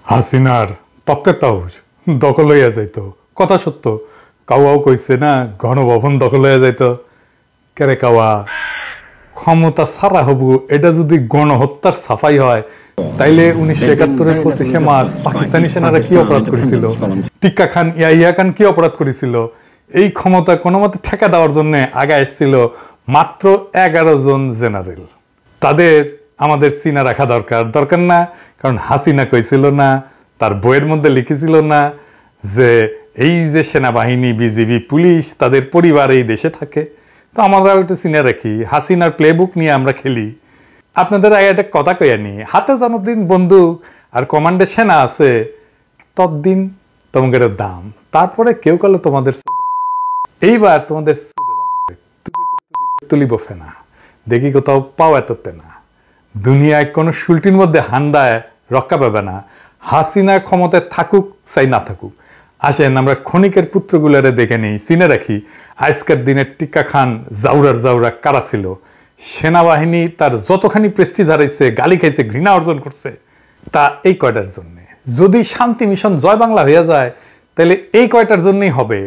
হাসিনার তত্ত্বের তাউজ দখল হইয়া যাইত, কথা সত্য। কাওয়াও কইছে না গণভবন দখল হইয়া যাইত। কেরে কাওয়া ক্ষমতা ছাড়া হবু, এটা যদি গণহত্যার সাফাই হয় তাইলে 1971-এর 25শে মার্চ পাকিস্তানি সেনারা কি অপরাধ করেছিল, টিক্কা খান ইয়াহিয়া খান কি অপরাধ করেছিল, এই ক্ষমতা কোনো মতে ঠেকা দেওয়ার জন্য আগে এসেছিল মাত্র 11 জন জেনারেল। তাদের আমাদের চিনা রাখা দরকার না, কারণ হাসিনা কইছিল না, তার বইয়ের মধ্যে লিখেছিল না যে এই যে সেনাবাহিনী, বিজিবি, পুলিশ, তাদের পরিবার এই দেশে থাকে। তো আমরা একটু চিনে রাখি, হাসিনার প্লেবুক নিয়ে আমরা খেলি। আপনাদের আগে একটা কথা কইয়া নি, হাতে যতদিন বন্দুক আর কমান্ডে সেনা আছে ততদিন তোমাদের দাম। তারপরে কেউ কালো তোমাদের এইবার তোমাদের তুলিব ফেনা, দেখি কোথাও পাও এততে না। দুনিয়ায় কোনো শুল্টির মধ্যে হান্দায় রক্ষা পাবে না। হাসিনা ক্ষমতায় থাকুক চাই না থাকুক। আসেন আমরা ক্ষণিকের পুত্রগুলারে দেখে নিই, চিনে রাখি আজকের দিনে টিক্কা খান জাউরা কারা ছিল। সেনাবাহিনী তার যতখানি প্রেস্টিজ হারাইছে, গালি খাইছে, ঘৃণা অর্জন করছে, তা এই কয়টার জন্যে। যদি শান্তি মিশন জয় বাংলা হয়ে যায় তাহলে এই কয়টার জন্যই হবে।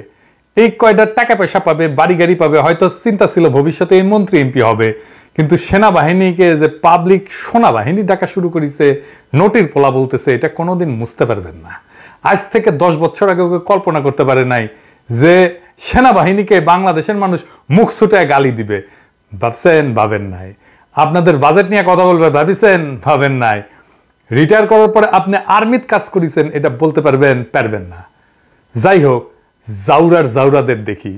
এই কয়টার টাকা পয়সা পাবে, বাড়ি গাড়ি পাবে, হয়তো চিন্তা ছিল ভবিষ্যতে এই মন্ত্রী এমপি হবে। কিন্তু সেনাবাহিনীকে যে পাবলিক সোনাবাহিনী ডাকা শুরু করেছে, নোটির পোলা বলতেছে, এটা কোনোদিন বুঝতে পারবেন না। আজ থেকে 10 বছর আগে কল্পনা করতে পারে নাই যে সেনাবাহিনীকে বাংলাদেশের মানুষ মুখ ছুটায় গালি দিবে। ভাবছেন? ভাবেন নাই। আপনাদের বাজেট নিয়ে কথা বলবে, ভাবিছেন? ভাবেন নাই। রিটায়ার করার পরে আপনি আর্মিত কাজ করেছেন, এটা বলতে পারবেন না। যাই হোক, জাউরাদের দেখি।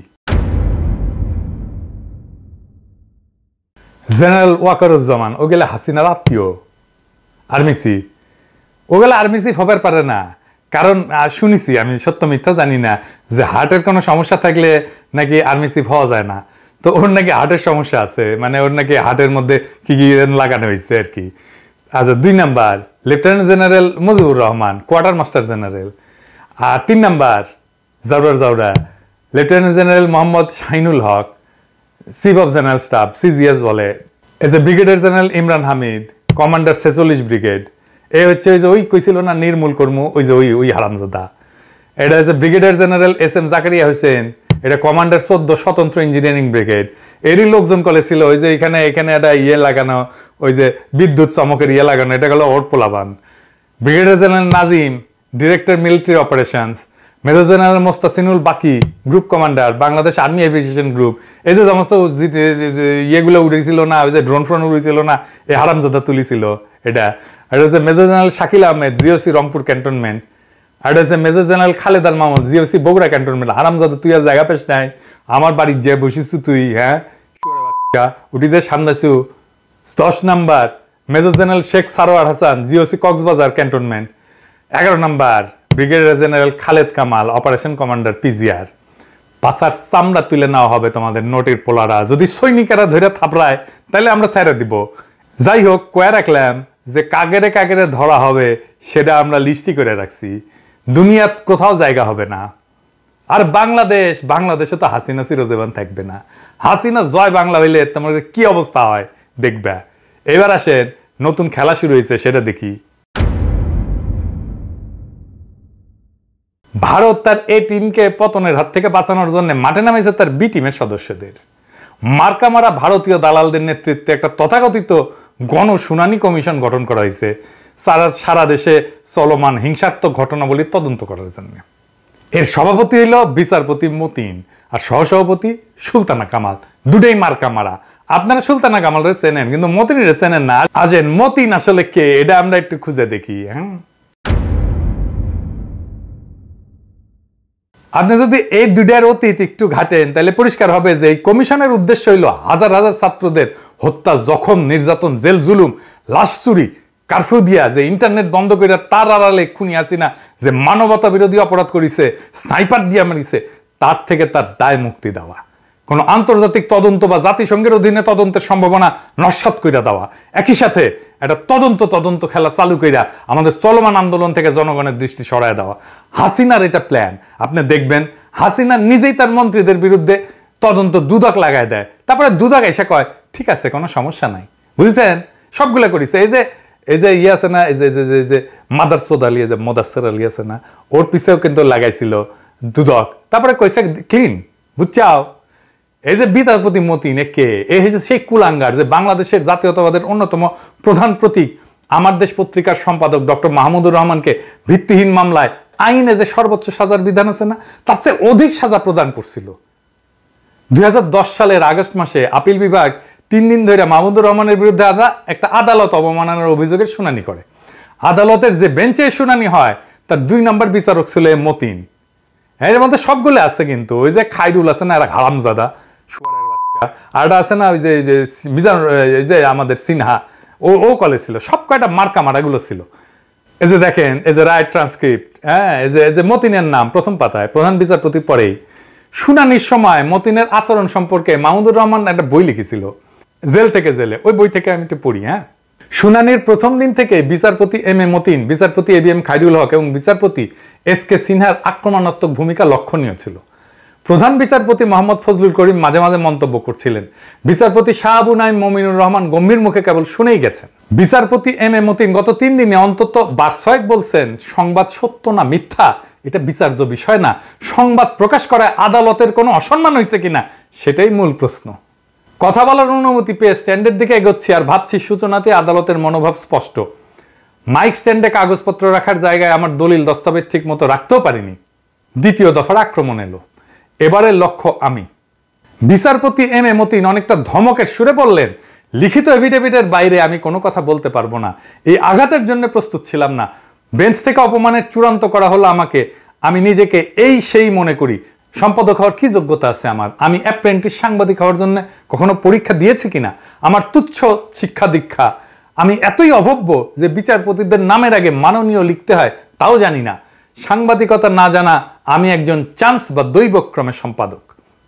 জেনারেল ওয়াকারুজ্জামান ও গেলে হাসিনার আত্মীয়, আর্মি চিফ। ও গেলে আর্মি চিফ হবার পারে না, কারণ শুনেছি, আমি সত্য মিথ্যা জানি না, যে হার্টের কোনো সমস্যা থাকলে নাকি আর্মি চিফ হওয়া যায় না। তো ওর নাকি হার্টের সমস্যা আছে, মানে ওর নাকি হার্টের মধ্যে কি লাগানো হয়েছে আর কি। আচ্ছা, 2 number lieutenant general Mujibur Rahman, quarter master general. আর 3 নাম্বার জাউরা lieutenant general Mohammad Shahinul Haque, chief of general staff, CGS বলে। এজ এ brigadier general Imran Hamid, commander 46 brigade. এই হচ্ছে ওই যে ওই কইছিল না নির্মূল কর্মু, ওই যে ওই হারামজাদা। এটা হচ্ছে brigadier general SM Zakaria Hossain, এটা কমান্ডার 14 স্বতন্ত্র ইঞ্জিনিয়ারিং ব্রিগেড। এরই লোকজন করেছিল ওই যে এখানে একটা লাগানো, ওই যে বিদ্যুৎ চমকের লাগানো, এটা গেল ওর পোলাবান। Brigadier general Nazim, director military operations. Major general Mostasinul Baki, group commander, Bangladesh army aviation group. এই যে সমস্ত ইয়েগুলো উড়েছিল না, ওই যে ড্রোন ফ্রোন উড়েছিল না, এই হারামজাদা তুলিছিল এটা। এটা হচ্ছে major general Shakil Ahmed, GOC Rangpur cantonment. আর এটা হচ্ছে major general Khaled Al Mahmud, GOC Bogura cantonment. হারামজাদা তুই আর জায়গা পেস নাই, আমার বাড়ির যে বসিস তুই, হ্যাঁ উঠি যে সামনাছু। 10 number major general Sheikh Sarwar Hasan, GOC Cox's Bazar cantonment. 11 number brigadier general Khaled Kamal, operation commander PGR। পাশার চামড়া তুলে নেওয়া হবে তোমাদের নোটের পোলারা, যদি সৈনিকেরা ধরে থাপড়ায় তাহলে আমরা ছেড়ে দিব। যাই হোক, কয়ে রাখলাম যে কাগেরে ধরা হবে, সেটা আমরা লিস্টি করে রাখছি। দুনিয়ার কোথাও জায়গা হবে না। আর বাংলাদেশে তো হাসিনা চিরজীবন থাকবে না। হাসিনা জয় বাংলা হইলে তোমাদের কি অবস্থা হয় দেখবে। এবার আসেন, নতুন খেলা শুরু হয়েছে, সেটা দেখি। ভারত তার এ টিমকে পতনের হাত থেকে বাঁচানোর জন্য মাঠে নামাইছে তার বি টিমের সদস্যদের। মার্কামারা ভারতীয় দালালদের নেতৃত্বে একটা তথাকথিত গণশুনানি কমিশন গঠন করা হয়েছে সারা দেশে চলমান হিংসাত্মক ঘটনাবলী তদন্ত করার জন্য। এর সভাপতি হইল বিচারপতি মতিন, আর সহসভাপতি সুলতানা কামাল। দুটাই মার্কামারা। আপনারা সুলতানা কামালের চেনেন, কিন্তু মতিনের চেনেন না। আসেন, মতিন আসলে কে, এটা আমরা একটু খুঁজে দেখি। হ্যাঁ, আপনি যদি এই দুটার অতীত একটু ঘাটেন তাহলে পরিষ্কার হবে যে এই কমিশনের উদ্দেশ্য হইল হাজার হাজার ছাত্রদের হত্যা, জখম, নির্যাতন, জেল জুলুম, লাশ চুরি, কারফিউ দিয়া যে ইন্টারনেট বন্ধ করে তার আড়ালে খুনি হাসিনা যে মানবতা বিরোধী অপরাধ করেছে, স্নাইপার দিয়া মারিছে, তার থেকে তার দায় মুক্তি দেওয়া, কোনো আন্তর্জাতিক তদন্ত বা জাতিসংঘের অধীনে তদন্তের সম্ভাবনা নস্যাৎ কইরা দেওয়া, একই সাথে একটা তদন্ত খেলা চালু কইরা আমাদের চলমান আন্দোলন থেকে জনগণের দৃষ্টি সরায় দেওয়া। হাসিনার এটা প্ল্যান। আপনি দেখবেন হাসিনা নিজেই তার মন্ত্রীদের বিরুদ্ধে তদন্ত দুদক লাগায় দেয়, তারপরে দুদক এসে কয় ঠিক আছে, কোনো সমস্যা নাই, বুঝেছেন? সবগুলা করেছে। এই যে এই যে ইয়ে আছে না, এই যে মাদারসোদ আলী, যে মোদাসের আলী আছে না, ওর পিছেও কিন্তু লাগাইছিল দুদক। তারপরে কইছে ক্লিন, বুঝছাও? এই যে বিচারপতি মতিন কে, এই হচ্ছে সেই কুলাঙ্গার যে বাংলাদেশের জাতীয়তাবাদের অন্যতম প্রধান প্রতীক, আমার দেশ পত্রিকার সম্পাদক ডক্টর মাহমুদুর রহমানকে ভিত্তিহীন মামলায় আইনে যে সর্বোচ্চ সাজার বিধান আছে না, তার চেয়ে অধিক সাজা প্রদান করছিল। 2010 সালের আগস্ট মাসে আপিল বিভাগ 3 দিন ধরে মাহমুদুর রহমানের বিরুদ্ধে একটা আদালত অবমাননার অভিযোগের শুনানি করে। আদালতের যে বেঞ্চে শুনানি হয় তার 2 নম্বর বিচারক ছিল মতিন। এর মধ্যে সবগুলো আছে, কিন্তু ওই যে খাইরুল আছে না, এরা হারামজাদা শুয়ারের বাচ্চা, আর আছে না ওই যে মিজান, এই যে আমাদের সিনহা, ও কলে ছিল, সব কয়টা মার্কা মারাগুলো ছিল। এই যে দেখেন, এই যে রায় ট্রান্সক্রিপ্ট, হ্যাঁ, এই যে মতিনের নাম প্রথম পাতায়, প্রধান বিচারপতির পরেই। শুনানির সময় মতিনের আচরণ সম্পর্কে মাহমুদুর রহমান একটা বই লিখেছিল, জেল থেকে জেলে, ওই বই থেকে আমি একটু পড়ি। হ্যাঁ, শুনানির প্রথম দিন থেকে বিচারপতি এম এ মতিন, বিচারপতি এবিএম খাইরুল হক এবং বিচারপতি এস কে সিনহার আক্রমণাত্মক ভূমিকা লক্ষণীয় ছিল। প্রধান বিচারপতি মোহাম্মদ ফজলুল করিম মাঝে মাঝে মন্তব্য করছিলেন। বিচারপতি শাহ আবু নাইম মমিনুর রহমান গম্ভীর মুখে কেবল শুনেই গেছেন। বিচারপতি এম এ মতিন গত 3 দিনে অন্তত 6বার বলছেন সংবাদ সত্য না মিথ্যা এটা বিচার্য বিষয় না, সংবাদ প্রকাশ করায় আদালতের কোনো অসম্মান হয়েছে কিনা সেটাই মূল প্রশ্ন। কথা বলার অনুমতি পেয়ে স্ট্যান্ডের দিকে এগোচ্ছি আর ভাবছি সূচনাতে আদালতের মনোভাব স্পষ্ট। মাইক স্ট্যান্ডে কাগজপত্র রাখার জায়গায় আমার দলিল দস্তাবেজ ঠিক মতো রাখতেও পারিনি। দ্বিতীয় দফার আক্রমণ এলো। এবারের লক্ষ্য আমি। বিচারপতি এম এ মতিন অনেকটা ধমকের সুরে বললেন, লিখিত এফিডেভিটের বাইরে আমি কোনো কথা বলতে পারবো না। এই আঘাতের জন্য প্রস্তুত ছিলাম না। বেঞ্চ থেকে অপমানের চূড়ান্ত করা হলো আমাকে। আমি নিজেকে এই সেই মনে করি। সম্পাদক হওয়ার কি যোগ্যতা আছে আমার? আমি অ্যাপ্রেন্টিস সাংবাদিক হওয়ার জন্য কখনো পরীক্ষা দিয়েছি কিনা? আমার তুচ্ছ শিক্ষা দীক্ষা। আমি এতই অভব্য যে বিচারপতিদের নামের আগে মাননীয় লিখতে হয় তাও জানি না। সাংবাদিকতা না জানা আমি একজন চান্স বা দৈবক্রমে সম্পাদক,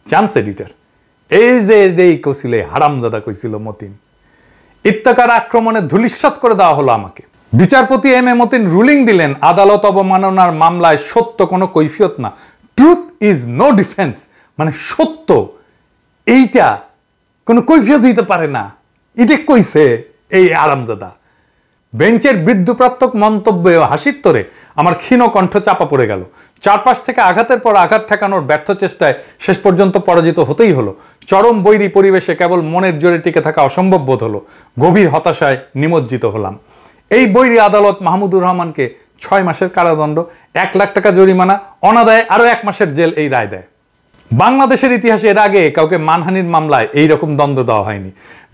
চান্স এডিটর। এই যে এই কইছিল, হারামজাদা কইছিল মতিন। ইত্তেকার আক্রমণে ধূলিসাৎ করে দেওয়া হলো আমাকে। বিচারপতি এম এ মতিন রুলিং দিলেন, আদালত অবমাননার মামলায় সত্য কোনো কৈফিয়ত না, ট্রুথ ইজ নো ডিফেন্স। মানে সত্য এইটা কোনো কৈফিয়ত হইতে পারে না, এটা কইছে এই আরামজাদা। বেঞ্চের বৃদ্ধপ্রাত্যক মন্তব্যে হাসির তোরে আমার ক্ষীণ কণ্ঠ চাপা পড়ে গেল। চারপাশ থেকে আঘাতের পর আঘাত ঠেকানোর ব্যর্থ চেষ্টায় শেষ পর্যন্ত পরাজিত হতেই হলো। চরম বৈরী পরিবেশে কেবল মনের জোরে টিকে থাকা অসম্ভব বোধ হলো। গভীর হতাশায় নিমজ্জিত হলাম। এই বৈরী আদালত মাহমুদুর রহমানকে 6 মাসের কারাদণ্ড, 1 লাখ টাকা জরিমানা, অনাদায়ে আরো 1 মাসের জেল এই রায় দেয়। বাংলাদেশের ইতিহাসে এর আগে কাউকে মানহানির মামলায় এইরকম দণ্ড দেওয়া হয়নি।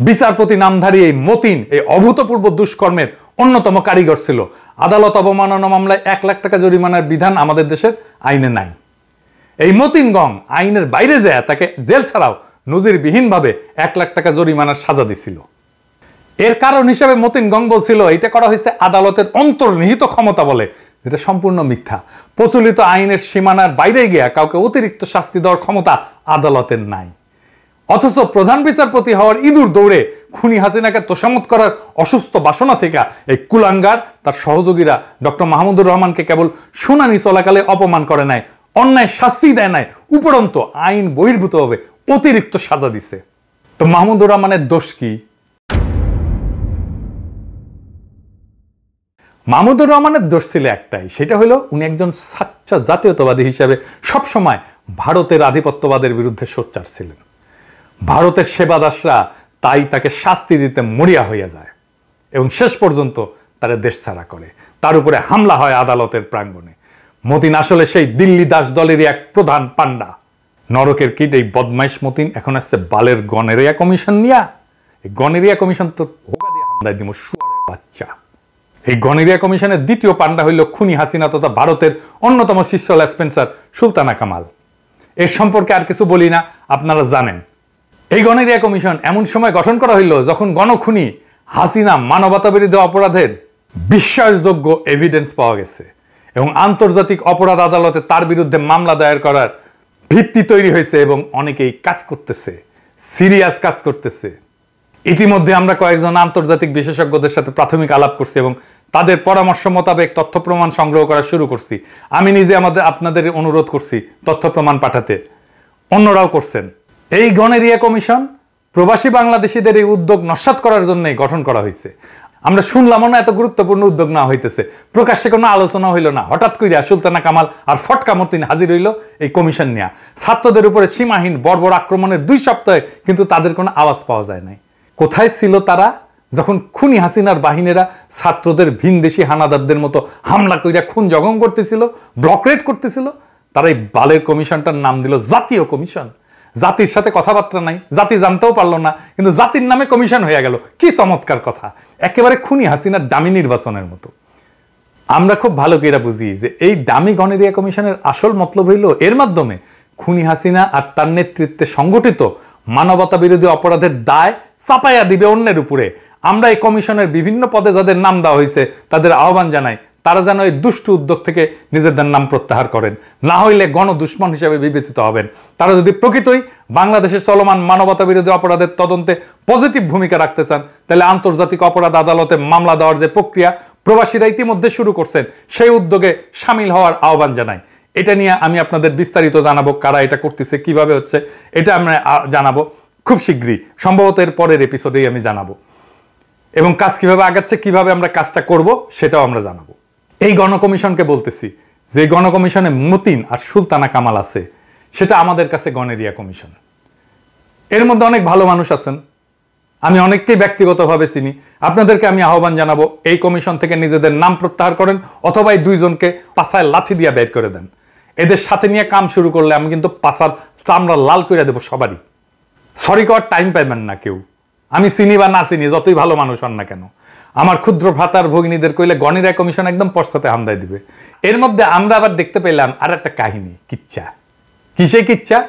বিচারপতি নামধারী এই মতিন এই অভূতপূর্ব দুষ্কর্মের অন্যতম কারিগর ছিল। আদালত অবমাননা মামলায় 1 লাখ টাকা জরিমানার বিধান আমাদের দেশের আইনে নাই। এই মতিনগং আইনের বাইরে যায় তাকে জেল ছাড়াও নজিরবিহীনভাবে 1 লাখ টাকা জরিমানার সাজা দিছিল। এর কারণ হিসেবে মতিনগং বলছিল এটা করা হয়েছে আদালতের অন্তর্নিহিত ক্ষমতা বলে, যেটা সম্পূর্ণ মিথ্যা। প্রচলিত আইনের সীমানার বাইরে গিয়া কাউকে অতিরিক্ত শাস্তি দেওয়ার ক্ষমতা আদালতের নাই। অথচ প্রধান বিচারপতি হওয়ার ইঁদুর দৌড়ে খুনি হাসিনাকে তোষামত করার অসুস্থ বাসনা থেকে এই কুলাঙ্গার তার সহযোগীরা ডক্টর মাহমুদুর রহমানকে কেবল শুনানি চলাকালে অপমান করে নাই, অন্যায় শাস্তি দেয় নাই, উপরন্ত আইন বহির্ভূতভাবে অতিরিক্ত সাজা দিছে। তো মাহমুদুর রহমানের দোষ কি? মাহমুদুর রহমানের দোষ ছিল একটাই, সেটা হলো উনি একজন সাচ্চা জাতীয়তাবাদী হিসেবে সবসময় ভারতের আধিপত্যবাদের বিরুদ্ধে সোচ্চার ছিলেন। ভারতের সেবাদাসরা তাই তাকে শাস্তি দিতে মরিয়া হইয়া যায় এবং শেষ পর্যন্ত তারা দেশ ছাড়া করে। তার উপরে হামলা হয় আদালতের প্রাঙ্গণে। মতিন আসলে সেই দিল্লি দাস দলেরই এক প্রধান পান্ডা। নরকের কীট এই বদমাইশ মতিন এখন আসছে বালের গনেরিয়া কমিশন নিয়া। এই গনেরিয়া কমিশন তো হোগা দিয়ে হামলায় দিব শুয়ারের বাচ্চা। এই গনেরিয়া কমিশনের দ্বিতীয় পান্ডা হইল খুনি হাসিনা তথা ভারতের অন্যতম শীর্ষ লেসপেন্সার সুলতানা কামাল। এর সম্পর্কে আর কিছু বলি না, আপনারা জানেন। এই গনেরিয়া কমিশন এমন সময় গঠন করা হইল যখন গণখুনি হাসিনা মানবতা বিরোধী অপরাধের বিশ্বাসযোগ্য এভিডেন্স পাওয়া গেছে এবং আন্তর্জাতিক অপরাধ আদালতে তার বিরুদ্ধে মামলা দায়ের করার ভিত্তি তৈরি হয়েছে এবং অনেকেই কাজ করতেছে, সিরিয়াস কাজ করতেছে। ইতিমধ্যে আমরা কয়েকজন আন্তর্জাতিক বিশেষজ্ঞদের সাথে প্রাথমিক আলাপ করছি এবং তাদের পরামর্শ মোতাবেক তথ্য প্রমাণ সংগ্রহ করা শুরু করছি। আমি নিজে আপনাদের অনুরোধ করছি তথ্য প্রমাণ পাঠাতে, অন্যরাও করছেন। এই গনেরিয়া কমিশন প্রবাসী বাংলাদেশিদের এই উদ্যোগ নস্যাৎ করার জন্য গঠন করা হয়েছে। আমরা শুনলাম না এত গুরুত্বপূর্ণ উদ্যোগ না হইতেছে, প্রকাশ্যে কোনো আলোচনা হইল না, হঠাৎ কইরা সুলতানা কামাল আর ফটকা মতিন হাজির হইল এই কমিশন নিয়ে। ছাত্রদের উপরে সীমাহীন বর্বর আক্রমণের 2 সপ্তাহে কিন্তু তাদের কোনো আওয়াজ পাওয়া যায় নাই। কোথায় ছিল তারা যখন খুনি হাসিনার বাহিনীরা ছাত্রদের ভিনদেশি হানাদারদের মতো হামলা কইরা খুন জখম করতেছিল, ব্লক রেড করতেছিল? তারা এই বালের কমিশনটার নাম দিল জাতীয় কমিশন। জাতির সাথে কথাবার্তা নাই, জাতি জানতেও পারলো না, কিন্তু জাতির নামে কমিশন হয়ে গেল। কি চমৎকার কথা, একেবারে খুনি হাসিনার ডামি নির্বাচনের মতো। আমরা খুব ভালো করে বুঝি যে এই ডামি গণেরিয়া কমিশনের আসল মতলব হইল এর মাধ্যমে খুনি হাসিনা আর তার নেতৃত্বে সংগঠিত মানবতা বিরোধী অপরাধের দায় চাপাইয়া দিবে অন্যের উপরে। আমরা এই কমিশনের বিভিন্ন পদে যাদের নাম দেওয়া হয়েছে তাদের আহ্বান জানাই তারা যেন এই দুষ্টু উদ্যোগ থেকে নিজেদের নাম প্রত্যাহার করেন, না হইলে গণদুশ্মন হিসেবে বিবেচিত হবেন। তারা যদি প্রকৃতই বাংলাদেশের চলমান মানবতা বিরোধী অপরাধের তদন্তে পজিটিভ ভূমিকা রাখতে চান, তাহলে আন্তর্জাতিক অপরাধ আদালতে মামলা দেওয়ার যে প্রক্রিয়া প্রবাসীরা ইতিমধ্যে শুরু করছেন, সেই উদ্যোগে সামিল হওয়ার আহ্বান জানাই। এটা নিয়ে আমি আপনাদের বিস্তারিত জানাবো, কারা এটা করতেছে, কিভাবে হচ্ছে, এটা আমরা জানাবো খুব শীঘ্রই, সম্ভবত এর পরের এপিসোডেই আমি জানাবো। এবং কাজ কিভাবে আগাচ্ছে, কিভাবে আমরা কাজটা করব, সেটাও আমরা জানাবো। এই গণকমিশনকে বলতেছি, যে গণকমিশনে মতিন আর সুলতানা কামাল আছে, সেটা আমাদের কাছে গণেরিয়া কমিশন। এর মধ্যে অনেক ভালো মানুষ আছেন, আমি অনেককেই ব্যক্তিগতভাবে চিনি। আপনাদেরকে আমি আহ্বান জানাবো, এই কমিশন থেকে নিজেদের নাম প্রত্যাহার করেন, অথবা এই 2 জনকে পাছায় লাথি দিয়ে বের করে দেন। এদের সাথে নিয়ে কাম শুরু করলে আমি কিন্তু পাছার চামড়া লাল করে দেবো সবারই। সরি করার টাইম পাইবেন না কেউ, আমি চিনি বা না চিনি, যতই ভালো মানুষ হন না কেন। আমার ক্ষুদ্র ভ্রাতার ভগিনীদের কইলে গণেরিয়া কমিশন একদম পশ্চাতে হামদায় দিবে। এর মধ্যে আমরা আবার দেখতে পেলাম আর একটা কাহিনী, কিচ্ছা। কিসে কিচ্ছা?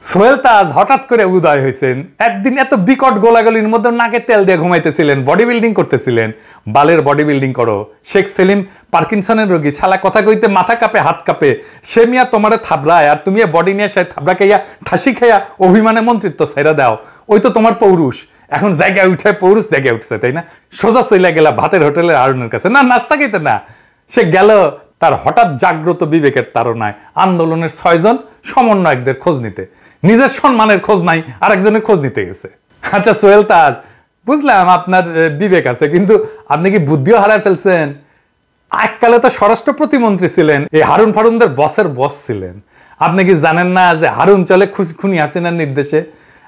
সোহেল তাজ হঠাৎ করে উদয় হয়েছেন। একদিন এত বিকট গোলাগুলির মধ্যে নাকে তেল দিয়ে ঘুমাইতেছিলেন, বডি বিল্ডিং করতেছিলেন। বালের বডি বিল্ডিং করো। শেখ সেলিম পার্কিনসনের রোগী, শালা কথা কইতে মাথা কাঁপে, হাত কাঁপে। সে মিয়া তোমারে থাবড়ায়, আর তুমি বডি নিয়ে সে থাবড়া খাইয়া ঠাসি খাইয়া অভিমানে মন্ত্রিত্ব ছেড়ে দাও। ওই তো তোমার পৌরুষ। এখন জায়গায় উঠে পৌরুষ জায়গায় উঠছে, তাই না? সোজা চইলা গেলা ভাতের হোটেলের আরুনের কাছে, না নাস্তা খাইতে না। সে গেল তার হঠাৎ জাগ্রত বিবেকের তাড়নায় আন্দোলনের 6 জন সমন্বয়কদের খোঁজ নিতে। নিজের সম্মানের খোঁজ নাই, আরেকজনের খোঁজ নিতে গেছে। আচ্ছা সোহেল তাজ, বুঝলাম আপনার বিবেক আছে, কিন্তু আপনি কি বুদ্ধিও হারায় ফেলছেন? এককালে তো স্বরাষ্ট্র প্রতিমন্ত্রী ছিলেন, এই হারুন ফারুনদের বসের বস ছিলেন। আপনি কি জানেন না যে হারুন চলে খুনি হাসিনার নির্দেশে?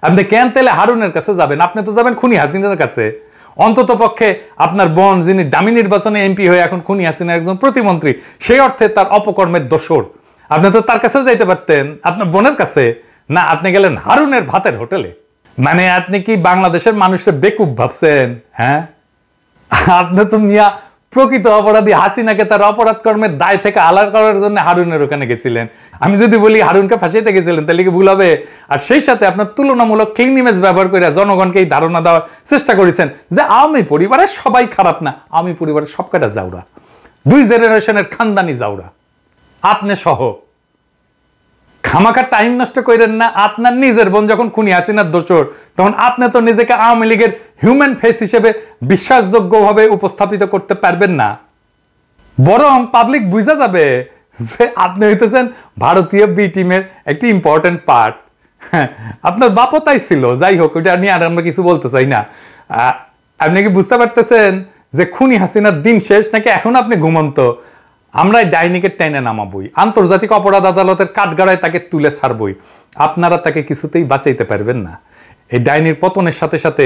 আপনি কেন তাহলে হারুনের কাছে যাবেন? আপনি তো যাবেন খুনি হাসিনার কাছে। অন্তত পক্ষে আপনার বোন, যিনি ডামি নির্বাচনে এমপি হয়ে এখন খুনি হাসিনার একজন প্রতিমন্ত্রী, সেই অর্থে তার অপকর্মের দোষর। আপনি তো তার কাছে যাইতে পারতেন, আপনার বোনের কাছে না। আপনি গেলেন হারুনের ভাতের হোটেলে। মানে আপনি কি বাংলাদেশের মানুষের বেকুব ভাবছেন? হ্যাঁ, আপনি তো মিয়া প্রকৃত অপরাধী হাসিনাকে তার অপরাধ কর্মের দায় থেকে আলাদা করার জন্য হারুনের ওখানে গেছিলেন। আমি যদি বলি হারুনকে ফাঁসিতে গেছিলেন, তাহলে কি ভুল হবে? আর সেই সাথে আপনার তুলনামূলক ক্লিন ইমেজ ব্যবহার করে জনগণকে এই ধারণা দেওয়ার চেষ্টা করেছেন যে আওয়ামী পরিবারের সবাই খারাপ না, আওয়ামী পরিবারের সব কটা জাউরা, 2 জেনারেশনের খানদানি জাউরা, আপনি সহ। খামাখা টাইম নষ্ট করেন না। আপনার নিজের বোন যখন খুনি হাসিনার দোষর, তখন আপনি তো নিজেকে আওয়ামী লীগের হিউম্যান ফেস হিসেবে বিশ্বাসযোগ্যভাবে উপস্থাপিত করতে পারবেন না। বরং পাবলিক বুঝা যাবে যে আপনি হইতেছেন ভারতীয় বি টিমের একটি ইম্পর্টেন্ট পার্ট। আপনার বাপও তাই ছিল। যাই হোক, ওইটা নিয়ে আর আমরা কিছু বলতে চাই না। আপনি কি বুঝতে পারতেছেন যে খুনি হাসিনার দিন শেষ, নাকি এখন আপনি ঘুমন্ত? আমরা ডাইনিকে টেনে নামাবই, আন্তর্জাতিক অপরাধ আদালতের কাঠগড়ায় তাকে তুলে ছাড়বই। আপনারা তাকে কিছুতেই বাঁচাইতে পারবেন না। এই ডাইনির পতনের সাথে সাথে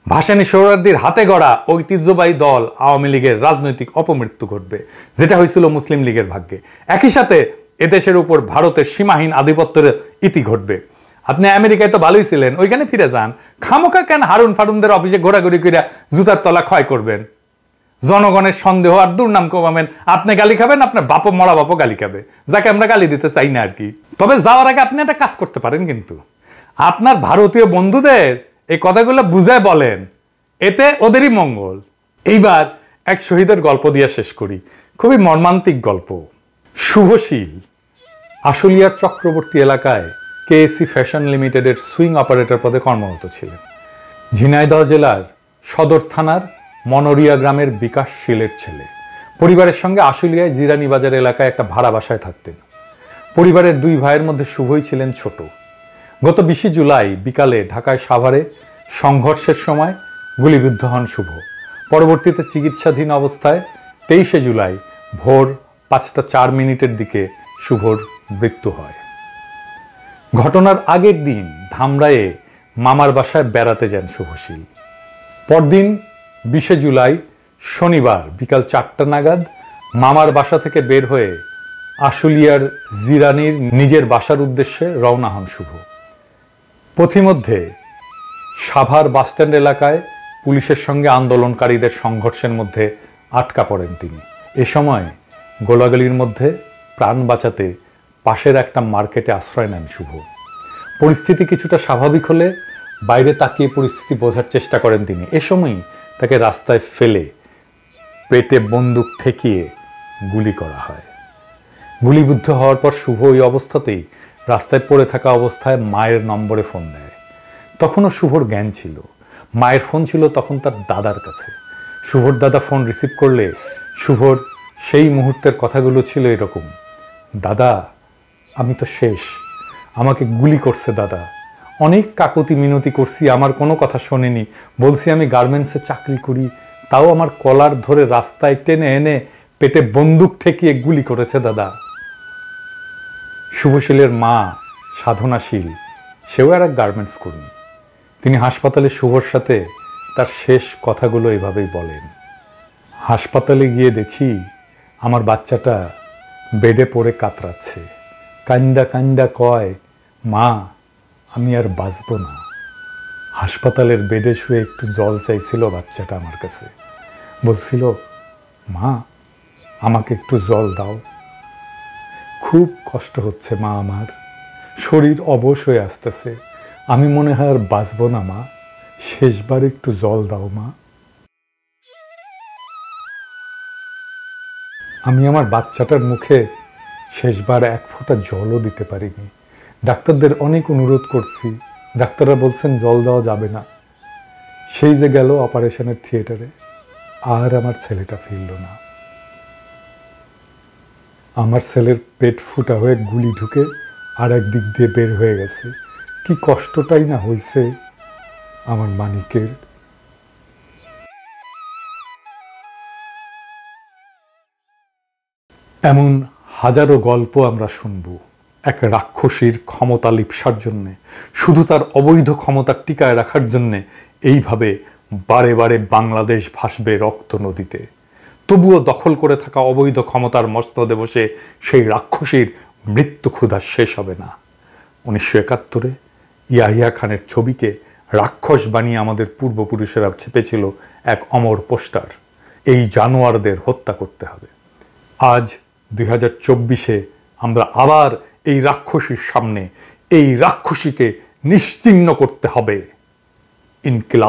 ভাসানী সোহরাওয়ার্দীর হাতে গড়া ঐতিহ্যবাহী দল আওয়ামী লীগের রাজনৈতিক অপমৃত্যু ঘটবে, যেটা হয়েছিল মুসলিম লীগের ভাগ্যে। একই সাথে এদেশের উপর ভারতের সীমাহীন আধিপত্যের ইতি ঘটবে। আপনি আমেরিকায় তো ভালোই ছিলেন, ওইখানে ফিরে যান। খামোখা কেন হারুন ফারুনদের অফিসে ঘোরাঘুরি করে জুতার তলা ক্ষয় করবেন? জনগণের সন্দেহ আর দুর্নাম কমাবেন। আপনি গালি খাবেন, আপনার বাপও, মরা বাপও গালি খাবে, যাকে আমরা গালি দিতে চাই না আর কি। তবে যাওয়ার আগে আপনি একটা কাজ করতে পারেন, কিন্তু আপনার ভারতীয় বন্ধুদের এই কথাগুলো বুঝায় বলেন, এতে ওদেরই মঙ্গল। এইবার এক শহীদের গল্প দিয়ে শেষ করি, খুবই মর্মান্তিক গল্প। শুভশীল আশুলিয়ার চক্রবর্তী এলাকায় কেএসি ফ্যাশন লিমিটেডের সুইং অপারেটর পদে কর্মরত ছিলেন। ঝিনাইদহ জেলার সদর থানার মনোরিয়া গ্রামের বিকাশশীলের ছেলে। পরিবারের সঙ্গে আশুলিয়ায় জিরানি বাজার এলাকায় একটা ভাড়া বাসায় থাকতেন। পরিবারের 2 ভাইয়ের মধ্যে শুভই ছিলেন ছোট। গত 20 জুলাই বিকালে ঢাকায় সাভারে সংঘর্ষের সময় গুলিবিদ্ধ হন শুভ। পরবর্তীতে চিকিৎসাধীন অবস্থায় 23শে জুলাই ভোর 5টা 4 মিনিটের দিকে শুভর মৃত্যু হয়। ঘটনার আগের দিন ধামরায়ে মামার বাসায় বেড়াতে যান শুভশীল। পরদিন 20শে জুলাই শনিবার বিকাল 4টা নাগাদ মামার বাসা থেকে বের হয়ে আশুলিয়ার জিরানির নিজের বাসার উদ্দেশ্যে রওনা হন শুভ। পথিমধ্যে সাভার বাসস্ট্যান্ড এলাকায় পুলিশের সঙ্গে আন্দোলনকারীদের সংঘর্ষের মধ্যে আটকা পড়েন তিনি। এ সময় গোলাগুলির মধ্যে প্রাণ বাঁচাতে পাশের একটা মার্কেটে আশ্রয় নেন শুভ। পরিস্থিতি কিছুটা স্বাভাবিক হলে বাইরে তাকিয়ে পরিস্থিতি বোঝার চেষ্টা করেন তিনি। এ সময়ই তাকে রাস্তায় ফেলে পেটে বন্দুক ঠেকিয়ে গুলি করা হয়। গুলিবিদ্ধ হওয়ার পর শুভ ওই অবস্থাতেই রাস্তায় পড়ে থাকা অবস্থায় মায়ের নম্বরে ফোন দেয়। তখনও শুভর জ্ঞান ছিল। মায়ের ফোন ছিল তখন তার দাদার কাছে। শুভর দাদা ফোন রিসিভ করলে শুভর সেই মুহূর্তের কথাগুলো ছিল এরকম: দাদা, আমি তো শেষ, আমাকে গুলি করছে দাদা। অনেক কাকুতি মিনতি করছি, আমার কোনো কথা শোনেনি। বলছি আমি গার্মেন্টসে চাকরি করি, তাও আমার কলার ধরে রাস্তায় টেনে এনে পেটে বন্দুক ঠেকিয়ে গুলি করেছে দাদা। শুভশীলের মা সাধনাশীল, সেও আর এক গার্মেন্টস কর্মী। তিনি হাসপাতালে শুভর সাথে তার শেষ কথাগুলো এভাবেই বলেন: হাসপাতালে গিয়ে দেখি আমার বাচ্চাটা বেডে পড়ে কাতরাচ্ছে। কান্দা কান্দা কয়, মা আমি আর বাঁচব না। হাসপাতালের বেডে শুয়ে একটু জল চাইছিল বাচ্চাটা আমার কাছে, বলছিল, মা আমাকে একটু জল দাও। খুব কষ্ট হচ্ছে মা, আমার শরীর অবশ হয়ে আসতেছে, আমি মনে হয় আর বাঁচব না মা, শেষবার একটু জল দাও মা। আমি আমার বাচ্চাটার মুখে শেষবার এক ফোঁটা জলও দিতে পারিনি। ডাক্তারদের অনেক অনুরোধ করছি, ডাক্তাররা বলছেন জল দেওয়া যাবে না। সেই যে গেল অপারেশনের থিয়েটারে, আর আমার ছেলেটা ফিরল না। আমার ছেলের পেট ফুটা হয়ে গুলি ঢুকে আর এক দিক দিয়ে বের হয়ে গেছে। কি কষ্টটাই না হয়েছে আমার মানিকের। এমন হাজারো গল্প আমরা শুনব এক রাক্ষসীর ক্ষমতা লিপ্সার জন্যে, শুধু তার অবৈধ ক্ষমতা টিকায় রাখার জন্যে এইভাবে বারে বারে বাংলাদেশ ভাসবে রক্ত নদীতে। তবুও দখল করে থাকা অবৈধ ক্ষমতার মস্তদে বসে সেই রাক্ষসীর মৃত্যু ক্ষুধা শেষ হবে না। 1971-এ ইয়াহিয়া খানের ছবিকে রাক্ষস বানিয়ে আমাদের পূর্বপুরুষেরা চেপেছিল এক অমর পোস্টার: এই জানোয়ারদের হত্যা করতে হবে। আজ 2024-এ আমরা আবার এই রাক্ষসীর সামনে এই রাক্ষসীকে নিশ্চিহ্ন করতে হবে। ইনকিলাব।